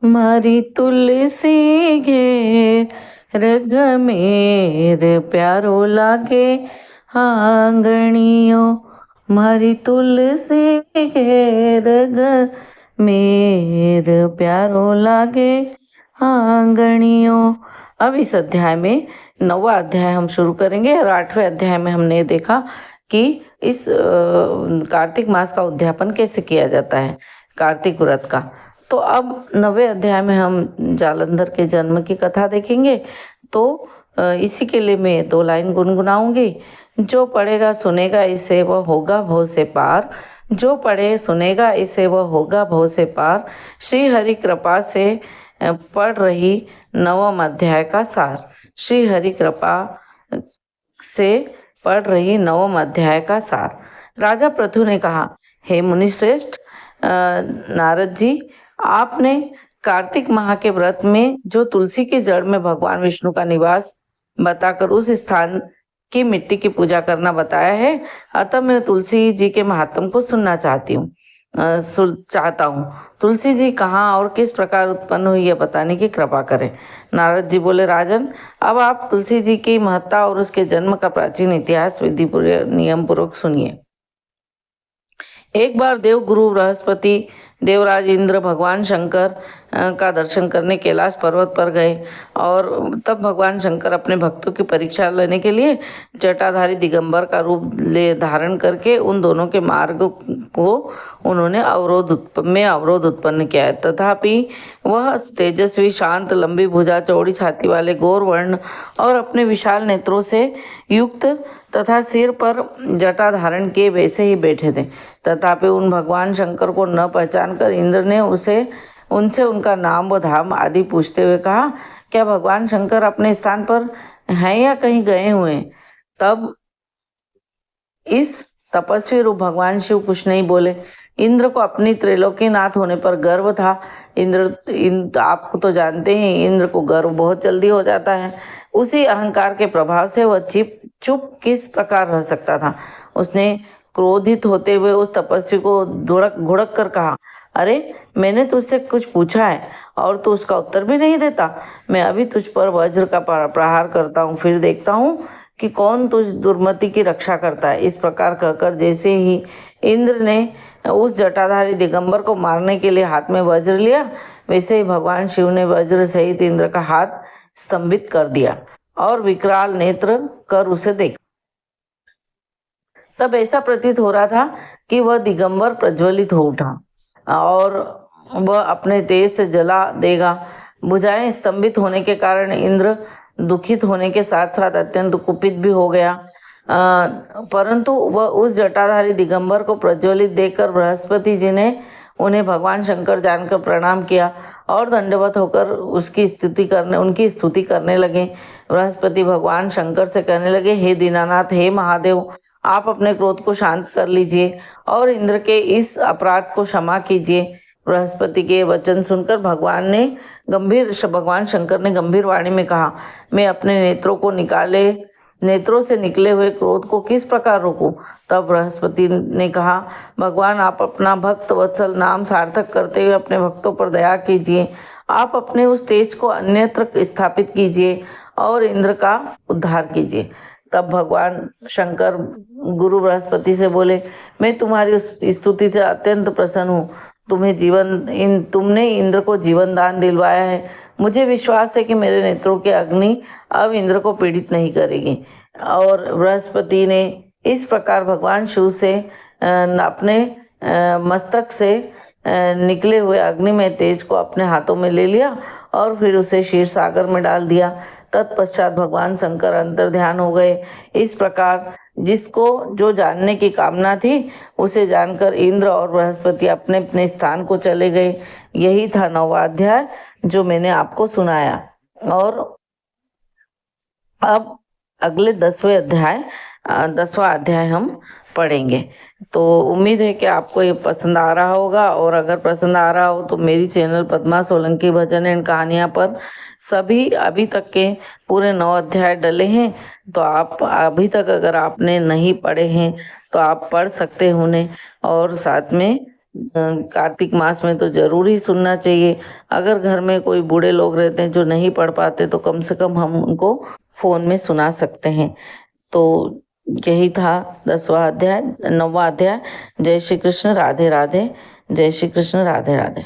मारी तुलसी घेर गमेर प्यारो लागे आंगणियो। मारी तुलसी घेर गमेर प्यारो लागे आंगणियो। अब इस अध्याय में 9वां अध्याय हम शुरू करेंगे और 8वें अध्याय में हमने देखा कि इस कार्तिक मास का उद्यापन कैसे किया जाता है, कार्तिक व्रत का। तो अब 9वें अध्याय में हम जालंधर के जन्म की कथा देखेंगे। तो इसी के लिए मैं 2 लाइन गुनगुनाऊंगी। जो पढ़ेगा सुनेगा इसे वह होगा भव से पार। जो पढ़े सुनेगा इसे वह होगा भव से पार। श्री हरि कृपा से पढ़ रही 9वां अध्याय का सार। श्री हरि कृपा से पढ़ रही 9वां अध्याय का सार। राजा पृथु ने कहा, हे मुनिश्रेष्ठ नारद जी, आपने कार्तिक माह के व्रत में जो तुलसी की जड़ में भगवान विष्णु का निवास बताकर उस स्थान की मिट्टी की पूजा करना बताया है। अतः मैं तुलसी जी के महात्म को सुनना चाहता हूँ। तुलसी जी कहाँ और किस प्रकार उत्पन्न हुई यह बताने की कृपा करें। नारद जी बोले, राजन, अब आप तुलसी जी की महत्ता और उसके जन्म का प्राचीन इतिहास विधि नियम पूर्वक सुनिए। एक बार देव गुरु बृहस्पति, देवराज इंद्र भगवान शंकर का दर्शन करने कैलाश पर्वत पर गए और तब भगवान शंकर अपने भक्तों की परीक्षा लेने के लिए जटाधारी दिगंबर का रूप धारण करके उन दोनों के मार्ग को उन्होंने अवरोध उत्पन्न किया है। तथापि वह तेजस्वी, शांत, लंबी भुजा, चौड़ी छाती वाले, गौर वर्ण और अपने विशाल नेत्रों से युक्त तथा सिर पर जटा धारण किए वैसे ही बैठे थे। तथापि उन भगवान शंकर को न पहचान कर इंद्र ने उनसे उनका नाम व धाम आदि पूछते हुए कहा, क्या भगवान शंकर अपने स्थान पर हैं या कहीं गए हुए हैं? तब इस तपस्वी रूप भगवान शिव कुछ नहीं बोले। इंद्र को अपनी त्रैलोक्यनाथ होने पर गर्व था। आपको तो जानते हैं, इंद्र को गर्व बहुत जल्दी हो जाता है। उसी अहंकार के प्रभाव से वह चुप किस प्रकार रह सकता था। उसने क्रोधित होते हुए उस तपस्वी को घुड़क कर कहा, अरे, मैंने तुझसे कुछ पूछा है और तू उसका उत्तर भी नहीं देता। मैं अभी तुझ पर वज्र का प्रहार करता हूँ, फिर देखता हूँ कि कौन तुझ दुर्मति की रक्षा करता है। इस प्रकार कहकर जैसे ही इंद्र ने उस जटाधारी दिगंबर को मारने के लिए हाथ में वज्र लिया, वैसे ही भगवान शिव ने वज्र सहित इंद्र का हाथ स्तंभित कर दिया और विकराल नेत्र कर उसे देखा। तब ऐसा प्रतीत हो रहा था कि वह दिगंबर प्रज्वलित हो उठा और वह अपने तेज से जला देगा। भुजाएं स्तंभित होने के कारण इंद्र दुखित होने के साथ साथ अत्यंत कुपित भी हो गया। परंतु वह उस जटाधारी दिगंबर को प्रज्वलित देखकर बृहस्पति जी ने उन्हें भगवान शंकर जानकर प्रणाम किया और दंडवत होकर उनकी स्तुति करने लगे। बृहस्पति भगवान शंकर से कहने लगे, हे दीनानाथ, हे महादेव, आप अपने क्रोध को शांत कर लीजिए और इंद्र के इस अपराध को क्षमा कीजिए। बृहस्पति के वचन सुनकर भगवान शंकर ने गंभीर वाणी में कहा, मैं अपने नेत्रों से निकले हुए क्रोध को किस प्रकार रोकूं? तब बृहस्पति ने कहा, भगवान, आप अपना भक्त वत्सल नाम सार्थक करते हुए अपने भक्तों पर दया कीजिए। आप अपने उस तेज को अन्यत्र स्थापित कीजिए और इंद्र का उद्धार कीजिए। तब भगवान शंकर गुरु बृहस्पति से बोले, मैं तुम्हारी उस स्तुति से अत्यंत प्रसन्न हूँ। तुमने इंद्र को जीवन दान दिलवाया है। मुझे विश्वास है कि मेरे नेत्रों की अग्नि अब इंद्र को पीड़ित नहीं करेगी। और बृहस्पति ने इस प्रकार भगवान शिव से अपने मस्तक से निकले हुए अग्निमय तेज को अपने हाथों में ले लिया और फिर उसे क्षीर सागर में डाल दिया। तत्पश्चात भगवान शंकर अंतर्ध्यान हो गए। इस प्रकार जिसको जो जानने की कामना थी उसे जानकर इंद्र और बृहस्पति अपने अपने स्थान को चले गए। यही था 9वां अध्याय जो मैंने आपको सुनाया। और अब अगले 10वां अध्याय हम पढ़ेंगे। तो उम्मीद है कि आपको ये पसंद आ रहा होगा, और अगर पसंद आ रहा हो तो मेरी channel Padma Solanki bhajan and कहानियाँ पर सभी अभी तक के पूरे 9 अध्याय डले हैं। तो आप अभी तक अगर आपने नहीं पढ़े हैं तो आप पढ़ सकते हैं उन्हें, और साथ में कार्तिक मास में तो ज़रूर ही सुनना चाहिए। अगर घर में कोई बूढ़े लोग रहते हैं जो नहीं पढ़ पाते तो कम से कम हम उनको फ़ोन में सुना सकते हैं। तो यही था 10वां अध्याय 9वां अध्याय। जय श्री कृष्ण, राधे राधे। जय श्री कृष्ण, राधे राधे।